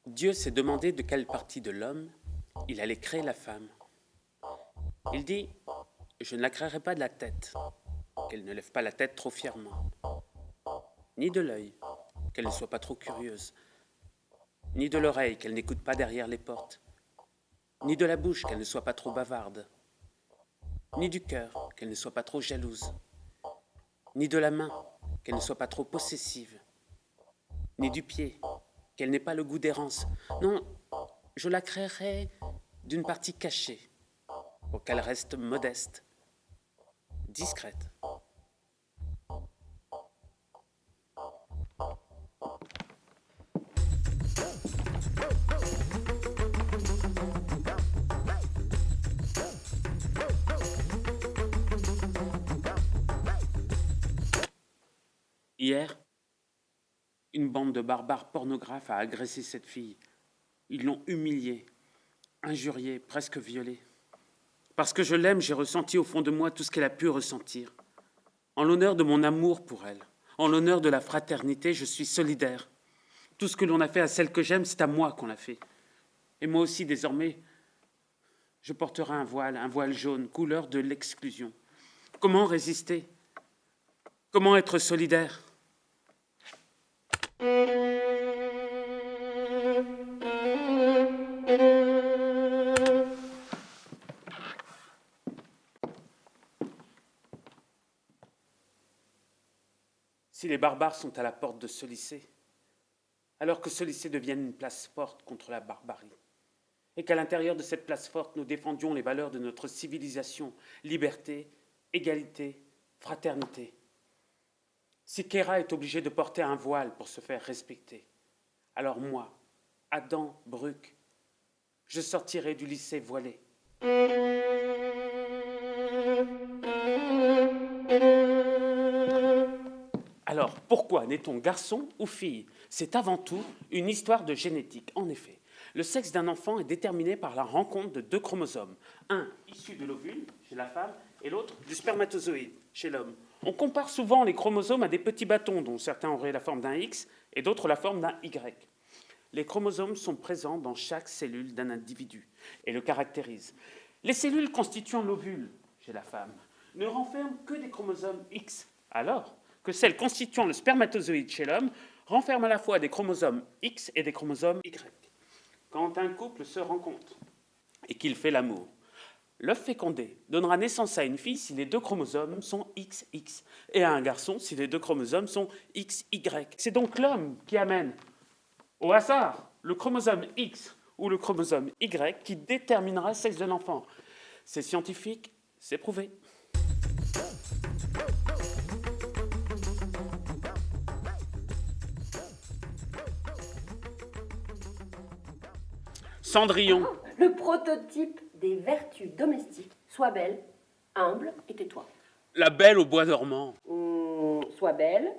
Dieu s'est demandé de quelle partie de l'homme il allait créer la femme. Il dit, je ne la créerai pas de la tête, qu'elle ne lève pas la tête trop fièrement, ni de l'œil, qu'elle ne soit pas trop curieuse, ni de l'oreille, qu'elle n'écoute pas derrière les portes, ni de la bouche, qu'elle ne soit pas trop bavarde, ni du cœur, qu'elle ne soit pas trop jalouse, ni de la main, qu'elle ne soit pas trop possessive, ni du pied, qu'elle n'ait pas le goût d'errance. Non, je la créerai d'une partie cachée, pour qu'elle reste modeste, discrète. Hier, une bande de barbares pornographes a agressé cette fille. Ils l'ont humiliée, injuriée, presque violée. Parce que je l'aime, j'ai ressenti au fond de moi tout ce qu'elle a pu ressentir. En l'honneur de mon amour pour elle, en l'honneur de la fraternité, je suis solidaire. Tout ce que l'on a fait à celle que j'aime, c'est à moi qu'on l'a fait. Et moi aussi, désormais, je porterai un voile jaune, couleur de l'exclusion. Comment résister? Comment être solidaire? Si les barbares sont à la porte de ce lycée, alors que ce lycée devienne une place forte contre la barbarie, et qu'à l'intérieur de cette place forte, nous défendions les valeurs de notre civilisation, liberté, égalité, fraternité. Si Kéra est obligé de porter un voile pour se faire respecter, alors moi, Adam Bruck, je sortirai du lycée voilé. Alors, pourquoi naît-on garçon ou fille? C'est avant tout une histoire de génétique. En effet, le sexe d'un enfant est déterminé par la rencontre de deux chromosomes, un issu de l'ovule, chez la femme, et l'autre du spermatozoïde, chez l'homme. On compare souvent les chromosomes à des petits bâtons, dont certains auraient la forme d'un X et d'autres la forme d'un Y. Les chromosomes sont présents dans chaque cellule d'un individu et le caractérisent. Les cellules constituant l'ovule, chez la femme, ne renferment que des chromosomes X, alors que celles constituant le spermatozoïde chez l'homme renferment à la fois des chromosomes X et des chromosomes Y. Quand un couple se rencontre et qu'il fait l'amour, l'œuf fécondé donnera naissance à une fille si les deux chromosomes sont XX et à un garçon si les deux chromosomes sont XY. C'est donc l'homme qui amène au hasard le chromosome X ou le chromosome Y qui déterminera le sexe de l'enfant. C'est scientifique, c'est prouvé. Cendrillon. Le prototype des vertus domestiques. Sois belle, humble et tais-toi. La belle au bois dormant. Sois belle,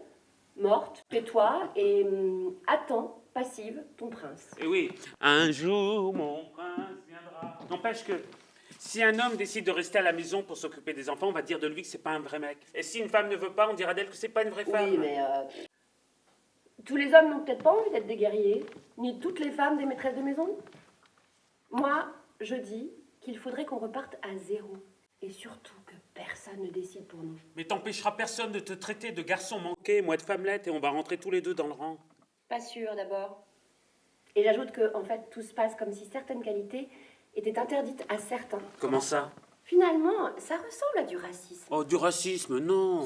morte, tais-toi et attends, passive, ton prince. Et oui, un jour mon prince viendra. N'empêche que si un homme décide de rester à la maison pour s'occuper des enfants, on va dire de lui que c'est pas un vrai mec. Et si une femme ne veut pas, on dira d'elle que c'est pas une vraie femme. Oui, mais tous les hommes n'ont peut-être pas envie d'être des guerriers, ni toutes les femmes des maîtresses de maison. Moi, je dis qu'il faudrait qu'on reparte à zéro. Et surtout que personne ne décide pour nous. Mais t'empêchera personne de te traiter de garçon manqué, moi de femmelette, et on va rentrer tous les deux dans le rang. Pas sûr d'abord. Et j'ajoute que, en fait, tout se passe comme si certaines qualités étaient interdites à certains. Comment ça? Finalement, ça ressemble à du racisme. Oh, du racisme, non.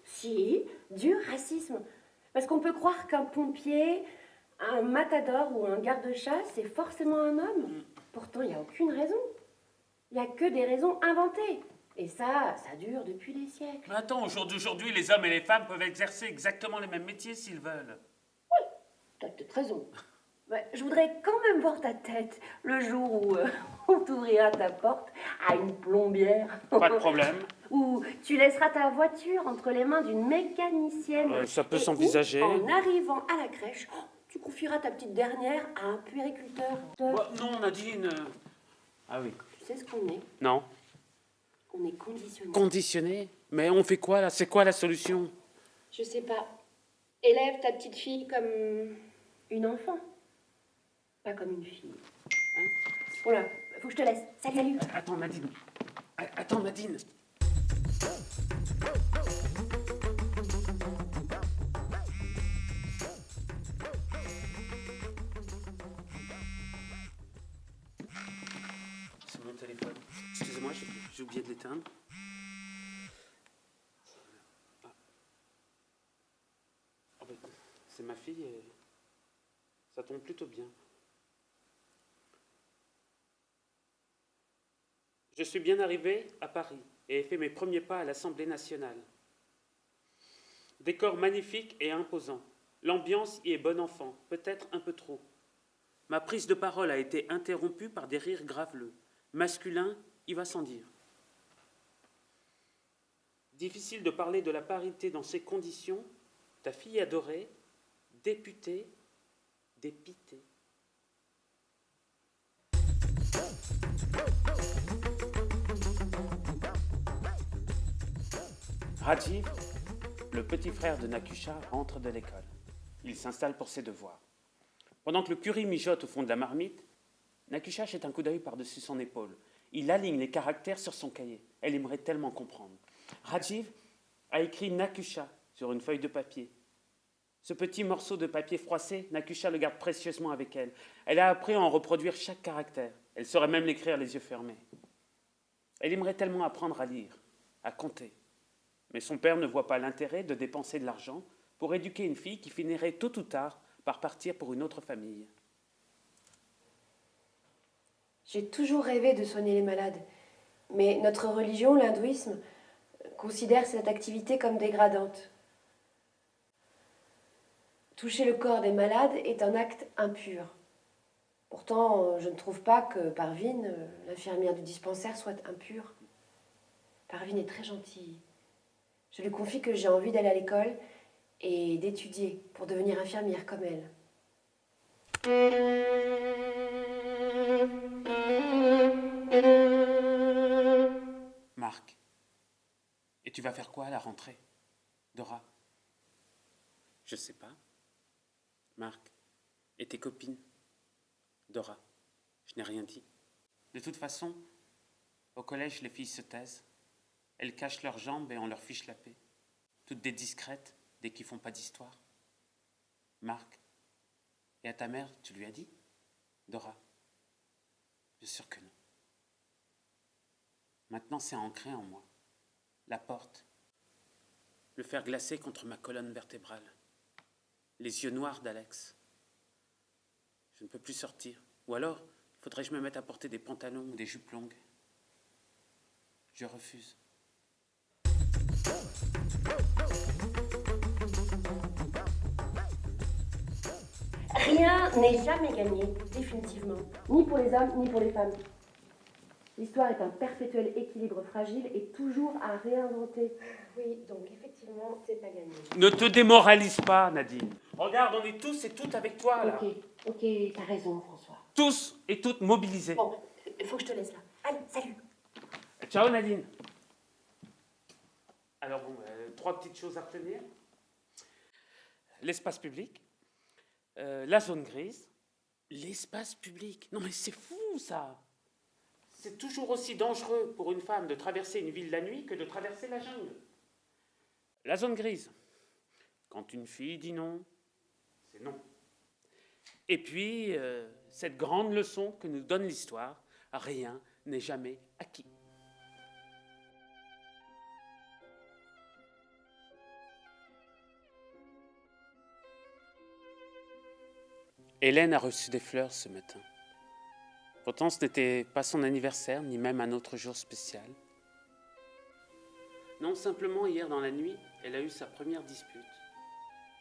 Si, du racisme. Parce qu'on peut croire qu'un pompier, un matador ou un garde-chasse, c'est forcément un homme. Pourtant, il n'y a aucune raison. Il n'y a que des raisons inventées. Et ça dure depuis des siècles. Mais attends, au jour d'aujourd'hui, les hommes et les femmes peuvent exercer exactement les mêmes métiers s'ils veulent. Oui, t'as peut-être raison. Ouais, je voudrais quand même voir ta tête le jour où on t'ouvrira ta porte à une plombière. Pas de problème. Ou tu laisseras ta voiture entre les mains d'une mécanicienne. Ça peut Et s'envisager. En arrivant à la crèche, tu confieras ta petite dernière à un puériculteur. Bah, non, on a dit une... Ah oui. Tu sais ce qu'on est? Non. On est conditionné. Conditionné? Mais on fait quoi là? C'est quoi la solution? Je sais pas. Élève ta petite fille comme une enfant. Pas comme une fille. Hein? Oh là, faut que je te laisse. Salut. Attends, Nadine. Attends, Nadine. C'est mon téléphone. Excusez-moi, j'ai oublié de l'éteindre. Ah ben, c'est ma fille et ça tombe plutôt bien. Je suis bien arrivé à Paris et ai fait mes premiers pas à l'Assemblée nationale. Décor magnifique et imposant. L'ambiance y est bon enfant, peut-être un peu trop. Ma prise de parole a été interrompue par des rires graveleux. Masculin, il va sans dire. Difficile de parler de la parité dans ces conditions. Ta fille adorée, députée, dépitée. Rajiv, le petit frère de Nakusha, rentre de l'école. Il s'installe pour ses devoirs. Pendant que le curry mijote au fond de la marmite, Nakusha jette un coup d'œil par-dessus son épaule. Il aligne les caractères sur son cahier. Elle aimerait tellement comprendre. Rajiv a écrit Nakusha sur une feuille de papier. Ce petit morceau de papier froissé, Nakusha le garde précieusement avec elle. Elle a appris à en reproduire chaque caractère. Elle saurait même l'écrire les yeux fermés. Elle aimerait tellement apprendre à lire, à compter. Mais son père ne voit pas l'intérêt de dépenser de l'argent pour éduquer une fille qui finirait tôt ou tard par partir pour une autre famille. J'ai toujours rêvé de soigner les malades. Mais notre religion, l'hindouisme, considère cette activité comme dégradante. Toucher le corps des malades est un acte impur. Pourtant, je ne trouve pas que Parveen, l'infirmière du dispensaire, soit impure. Parveen est très gentille. Je lui confie que j'ai envie d'aller à l'école et d'étudier pour devenir infirmière comme elle. Marc, et tu vas faire quoi à la rentrée? Dora? Je sais pas. Marc, et tes copines? Dora, je n'ai rien dit. De toute façon, au collège, les filles se taisent. Elles cachent leurs jambes et on leur fiche la paix. Toutes des discrètes, des qui font pas d'histoire. Marc, et à ta mère, tu lui as dit? Dora? Bien sûr que non. Maintenant, c'est ancré en moi. La porte. Le fer glacé contre ma colonne vertébrale. Les yeux noirs d'Alex. Je ne peux plus sortir. Ou alors, faudrait que je me mette à porter des pantalons ou des jupes longues. Je refuse. Rien n'est jamais gagné, définitivement. Ni pour les hommes, ni pour les femmes. L'histoire est un perpétuel équilibre fragile et toujours à réinventer. Oui, donc effectivement, c'est pas gagné. Ne te démoralise pas, Nadine. Regarde, on est tous et toutes avec toi, là. Ok, t'as raison, François. Tous et toutes mobilisés. Bon, il faut que je te laisse là. Allez, salut. Ciao, Nadine. Alors bon, 3 petites choses à retenir. L'espace public, la zone grise, l'espace public. Non mais c'est fou, ça. C'est toujours aussi dangereux pour une femme de traverser une ville la nuit que de traverser la jungle. La zone grise. Quand une fille dit non, c'est non. Et puis, cette grande leçon que nous donne l'histoire, rien n'est jamais acquis. Hélène a reçu des fleurs ce matin. Pourtant, ce n'était pas son anniversaire, ni même un autre jour spécial. Non, simplement, hier dans la nuit, elle a eu sa première dispute.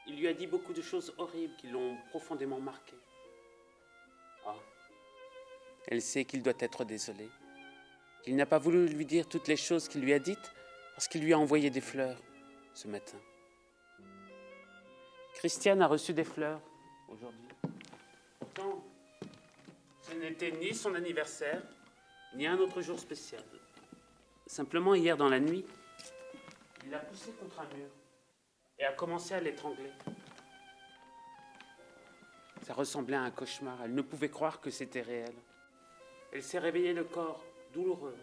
Il lui a dit beaucoup de choses horribles qui l'ont profondément marquée. Ah. Elle sait qu'il doit être désolé, qu'il n'a pas voulu lui dire toutes les choses qu'il lui a dites parce qu'il lui a envoyé des fleurs ce matin. Christiane a reçu des fleurs aujourd'hui. Pourtant, ce n'était ni son anniversaire, ni un autre jour spécial. Simplement, hier dans la nuit, il l'a poussé contre un mur et a commencé à l'étrangler. Ça ressemblait à un cauchemar. Elle ne pouvait croire que c'était réel. Elle s'est réveillée le corps douloureux,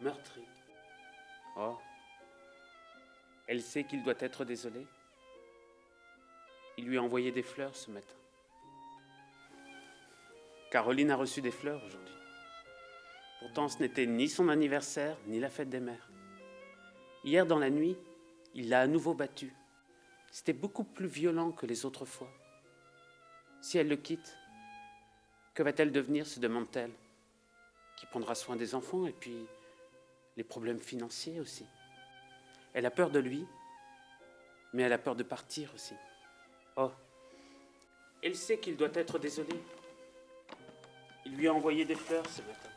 meurtri. Oh, elle sait qu'il doit être désolé. Il lui a envoyé des fleurs ce matin. Caroline a reçu des fleurs aujourd'hui. Pourtant, ce n'était ni son anniversaire, ni la fête des mères. Hier, dans la nuit, il l'a à nouveau battue. C'était beaucoup plus violent que les autres fois. Si elle le quitte, que va-t-elle devenir, se demande-t-elle? Qui prendra soin des enfants et puis les problèmes financiers aussi. Elle a peur de lui, mais elle a peur de partir aussi. Oh, elle sait qu'il doit être désolé. Il lui a envoyé des fleurs ce matin.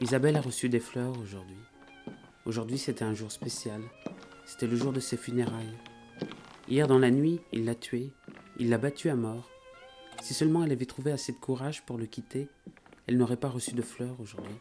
Isabelle a reçu des fleurs aujourd'hui. Aujourd'hui, c'était un jour spécial. C'était le jour de ses funérailles. Hier, dans la nuit, il l'a tué. Il l'a battue à mort. Si seulement elle avait trouvé assez de courage pour le quitter, elle n'aurait pas reçu de fleurs aujourd'hui.